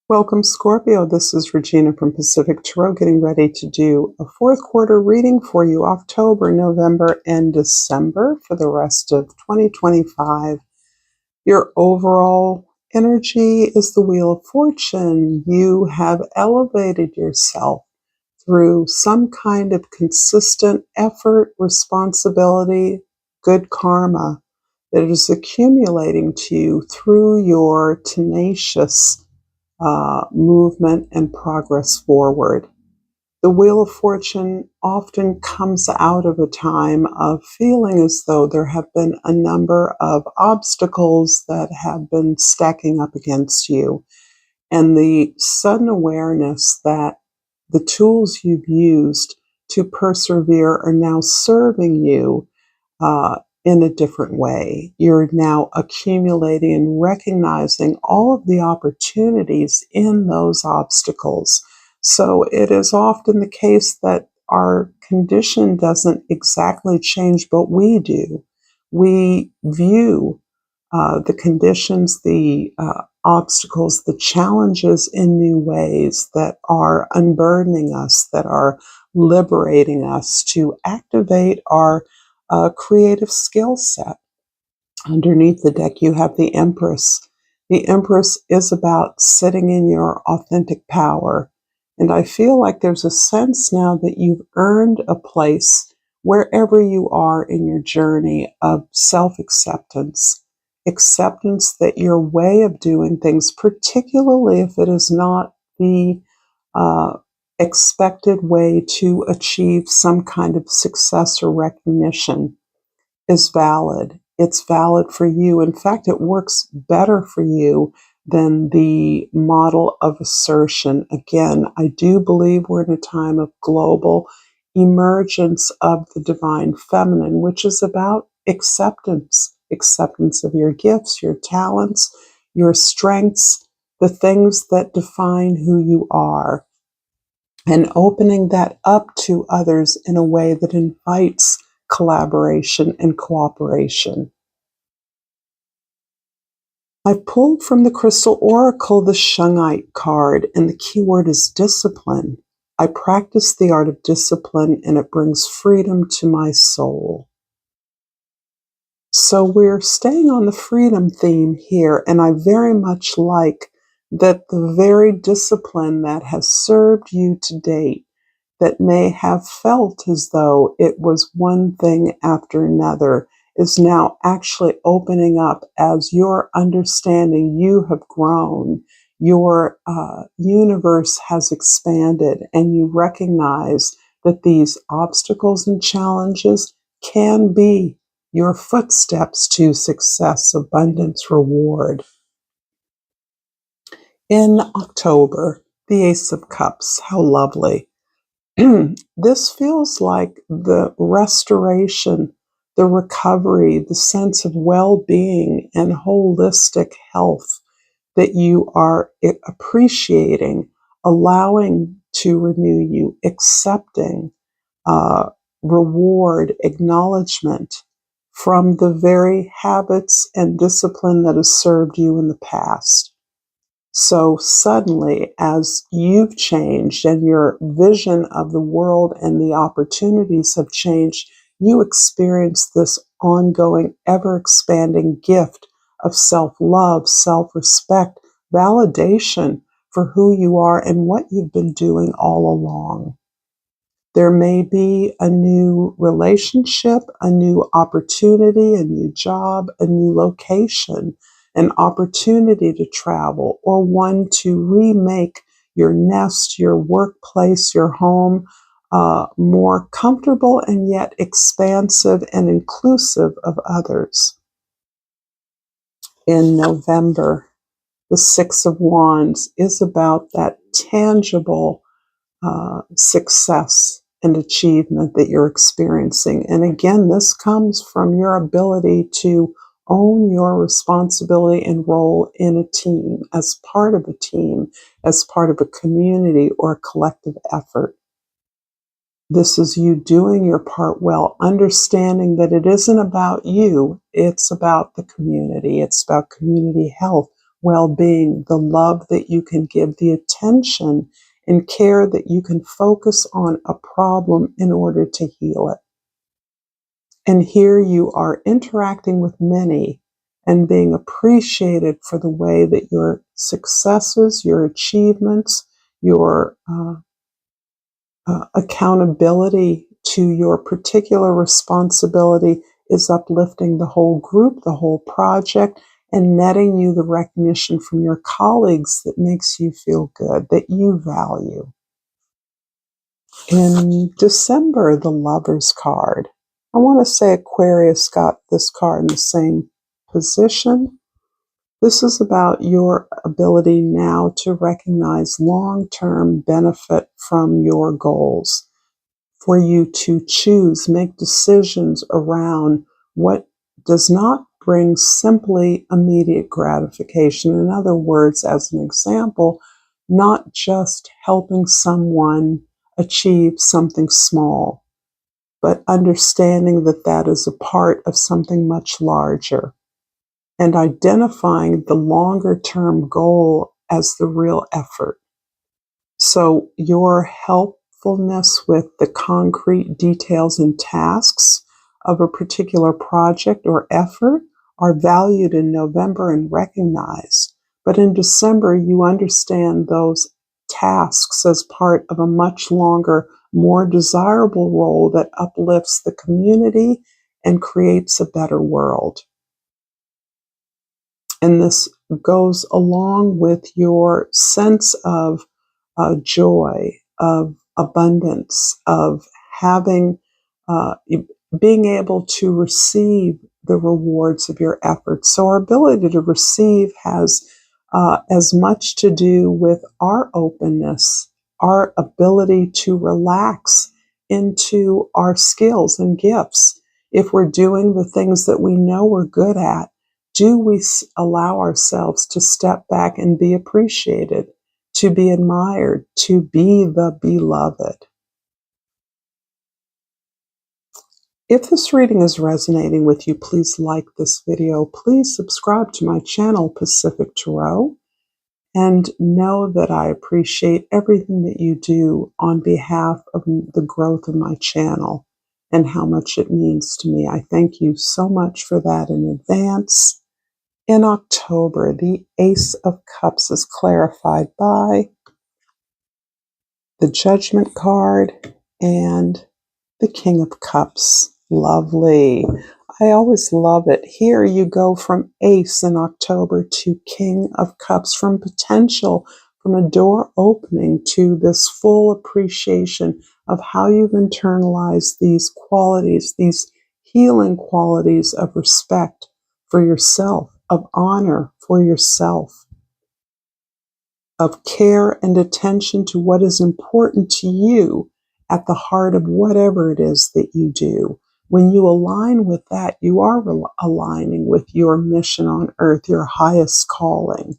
Welcome, Scorpio. This is Regina from Pacific Tarot, getting ready to do a fourth quarter reading for you, October, November, and December for the rest of 2025. Your overall energy is the Wheel of Fortune. You have elevated yourself through some kind of consistent effort, responsibility, good karma that is accumulating to you through your tenacious movement and progress forward. The Wheel of Fortune often comes out of a time of feeling as though there have been a number of obstacles that have been stacking up against you, and the sudden awareness that the tools you've used to persevere are now serving you in a different way. You're now accumulating and recognizing all of the opportunities in those obstacles. So it is often the case that our condition doesn't exactly change, but we do. We view the conditions, the obstacles, the challenges in new ways that are unburdening us, that are liberating us to activate our creative skill set. Underneath the deck, you have the Empress. The Empress is about sitting in your authentic power. And I feel like there's a sense now that you've earned a place wherever you are in your journey of self-acceptance. Acceptance that your way of doing things, particularly if it is not the expected way to achieve some kind of success or recognition, is valid. It's valid for you. In fact, it works better for you than the model of assertion. Again, I do believe we're in a time of global emergence of the divine feminine, which is about acceptance of your gifts, your talents, your strengths, the things that define who you are, and opening that up to others in a way that invites collaboration and cooperation. I pulled from the Crystal Oracle the Shungite card, and the keyword is discipline. I practice the art of discipline, and it brings freedom to my soul. So we're staying on the freedom theme here, and I very much like that the very discipline that has served you to date, that may have felt as though it was one thing after another, is now actually opening up as your understanding, you have grown, your universe has expanded, and you recognize that these obstacles and challenges can be your footsteps to success, abundance, reward. In October, the Ace of Cups, how lovely. This feels like the restoration, the recovery, the sense of well-being and holistic health that you are appreciating, allowing to renew you, accepting reward, acknowledgement from the very habits and discipline that has served you in the past. So suddenly, as you've changed and your vision of the world and the opportunities have changed, you experience this ongoing, ever-expanding gift of self-love, self-respect, validation for who you are and what you've been doing all along. There may be a new relationship, a new opportunity, a new job, a new location, an opportunity to travel, or one to remake your nest, your workplace, your home more comfortable and yet expansive and inclusive of others. In November, the Six of Wands is about that tangible success and achievement that you're experiencing. And again, this comes from your ability to own your responsibility and role in a team, as part of a team, as part of a community or a collective effort. This is you doing your part well, understanding that it isn't about you, it's about the community, it's about community health, well-being, the love that you can give, the attention and care that you can focus on a problem in order to heal it. And here you are interacting with many and being appreciated for the way that your successes, your achievements, your accountability to your particular responsibility is uplifting the whole group, the whole project, and netting you the recognition from your colleagues that makes you feel good, that you value. In December, the Lover's card. I want to say Aquarius got this card in the same position. This is about your ability now to recognize long-term benefit from your goals, for you to choose, make decisions around what does not bring simply immediate gratification. In other words, as an example, not just helping someone achieve something small, but understanding that that is a part of something much larger, and identifying the longer term goal as the real effort. So your helpfulness with the concrete details and tasks of a particular project or effort are valued in November and recognized. But in December, you understand those tasks as part of a much longer, more desirable role that uplifts the community and creates a better world. And this goes along with your sense of joy, of abundance, of having, being able to receive the rewards of your efforts. So our ability to receive has as much to do with our openness, our ability to relax into our skills and gifts. If we're doing the things that we know we're good at, do we allow ourselves to step back and be appreciated, to be admired, to be the beloved? If this reading is resonating with you, please like this video. Please subscribe to my channel, Pacific Tarot, and know that I appreciate everything that you do on behalf of the growth of my channel and how much it means to me. I thank you so much for that in advance. In October, the Ace of Cups is clarified by the Judgment card and the King of Cups. Lovely. I always love it. Here you go from Ace in October to King of Cups, from potential, from a door opening to this full appreciation of how you've internalized these qualities, these healing qualities of respect for yourself, of honor for yourself, of care and attention to what is important to you at the heart of whatever it is that you do. When you align with that, you are aligning with your mission on earth, your highest calling.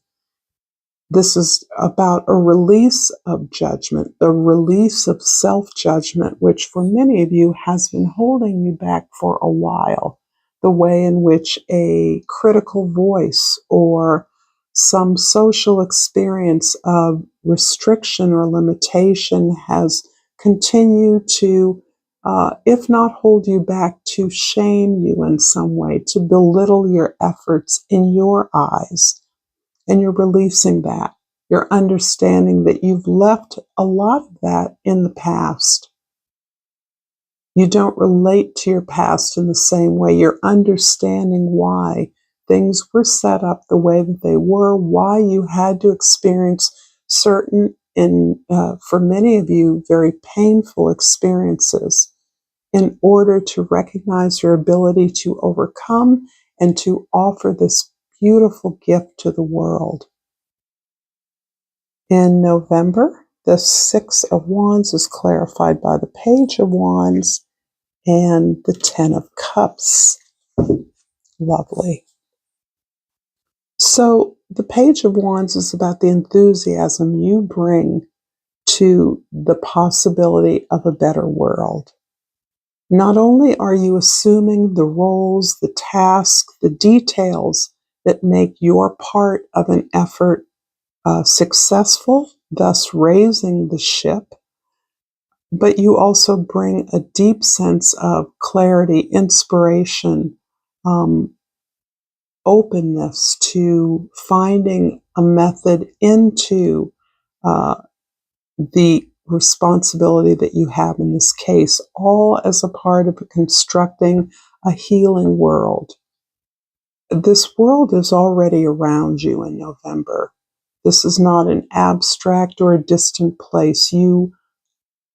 This is about a release of judgment, a release of self-judgment, which for many of you has been holding you back for a while. The way in which a critical voice or some social experience of restriction or limitation has continued to, if not hold you back, to shame you in some way, to belittle your efforts in your eyes. And you're releasing that. You're understanding that you've left a lot of that in the past. You don't relate to your past in the same way. You're understanding why things were set up the way that they were, why you had to experience certain, for many of you, very painful experiences in order to recognize your ability to overcome and to offer this beautiful gift to the world. In November, the Six of Wands is clarified by the Page of Wands and the Ten of Cups. Lovely. So the Page of Wands is about the enthusiasm you bring to the possibility of a better world. Not only are you assuming the roles, the tasks, the details that make your part of an effort successful, thus raising the ship. But you also bring a deep sense of clarity, inspiration, openness to finding a method into the responsibility that you have in this case, all as a part of constructing a healing world. This world is already around you in November. This is not an abstract or a distant place. You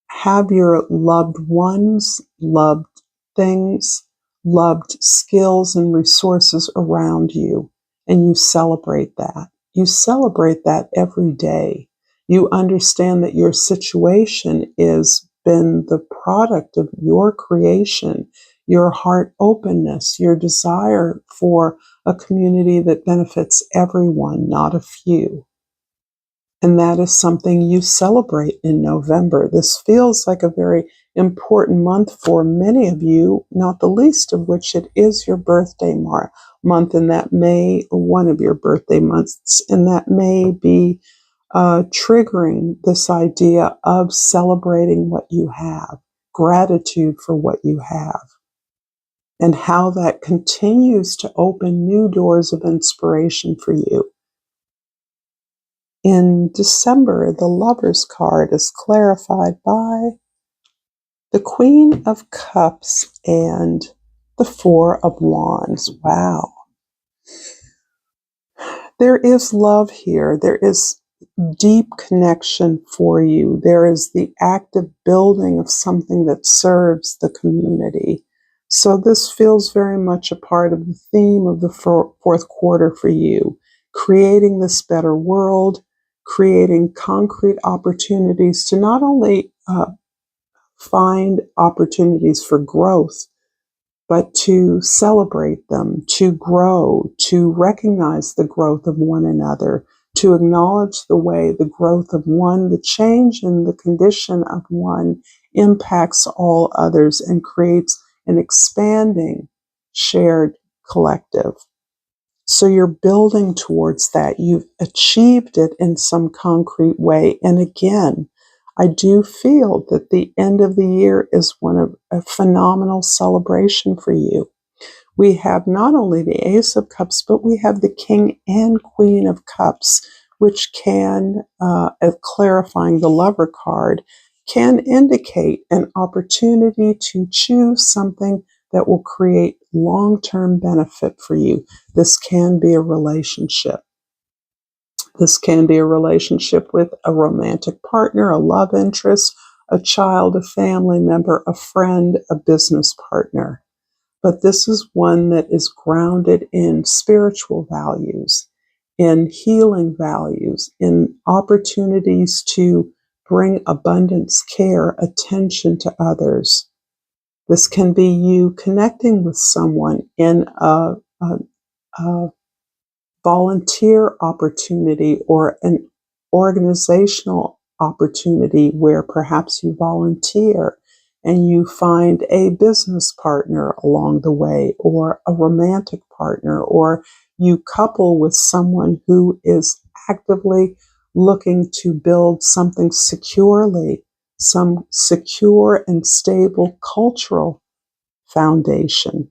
have your loved ones, loved things, loved skills and resources around you, and you celebrate that. You celebrate that every day. You understand that your situation has been the product of your creation, your heart openness, your desire for a community that benefits everyone, not a few. And that is something you celebrate in November. This feels like a very important month for many of you, not the least of which it is your birthday month, and that may, one of your birthday months, and that may be triggering this idea of celebrating what you have, gratitude for what you have, and how that continues to open new doors of inspiration for you. In December, the Lover's card is clarified by the Queen of Cups and the Four of Wands. Wow. There is love here. There is deep connection for you. There is the active building of something that serves the community. So this feels very much a part of the theme of the fourth quarter for you, creating this better world, creating concrete opportunities to not only find opportunities for growth, but to celebrate them, to grow, to recognize the growth of one another, to acknowledge the way the growth of one, the change in the condition of one impacts all others and creates an expanding shared collective. So you're building towards that. You've achieved it in some concrete way. And again, I do feel that the end of the year is one of a phenomenal celebration for you. We have not only the Ace of Cups, but we have the King and Queen of Cups, which can, clarifying the Lover card, can indicate an opportunity to choose something that will create long-term benefit for you. This can be a relationship. This can be a relationship with a romantic partner, a love interest, a child, a family member, a friend, a business partner. But this is one that is grounded in spiritual values, in healing values, in opportunities to bring abundance, care, attention to others. This can be you connecting with someone in a volunteer opportunity or an organizational opportunity where perhaps you volunteer and you find a business partner along the way, or a romantic partner, or you couple with someone who is actively looking to build something securely, some secure and stable cultural foundation,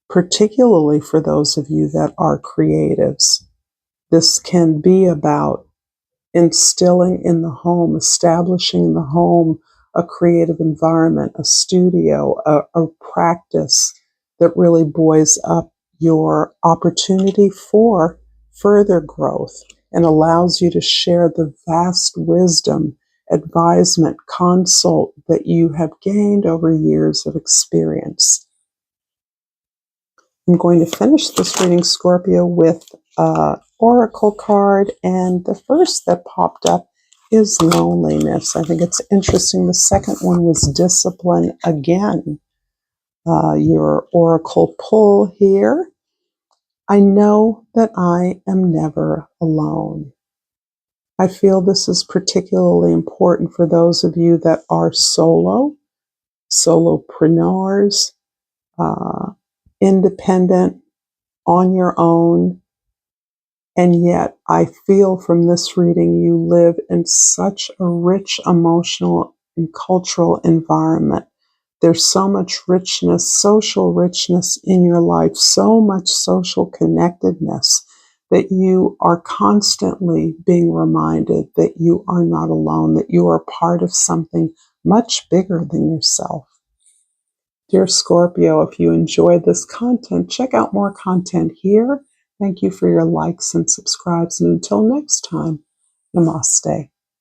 particularly for those of you that are creatives. This can be about instilling in the home, establishing in the home a creative environment, a studio, a practice that really buoys up your opportunity for further growth and allows you to share the vast wisdom, advisement, consult that you have gained over years of experience. I'm going to finish this reading, Scorpio, with oracle card, and the first that popped up is loneliness. I think it's interesting. The second one was discipline again. Your oracle pull here. I know that I am never alone. I feel this is particularly important for those of you that are solopreneurs, independent, on your own, And yet I feel from this reading you live in such a rich emotional and cultural environment. There's so much richness, social richness in your life, so much social connectedness that you are constantly being reminded that you are not alone, that you are part of something much bigger than yourself. Dear Scorpio, if you enjoyed this content, check out more content here. Thank you for your likes and subscribes. And until next time, namaste.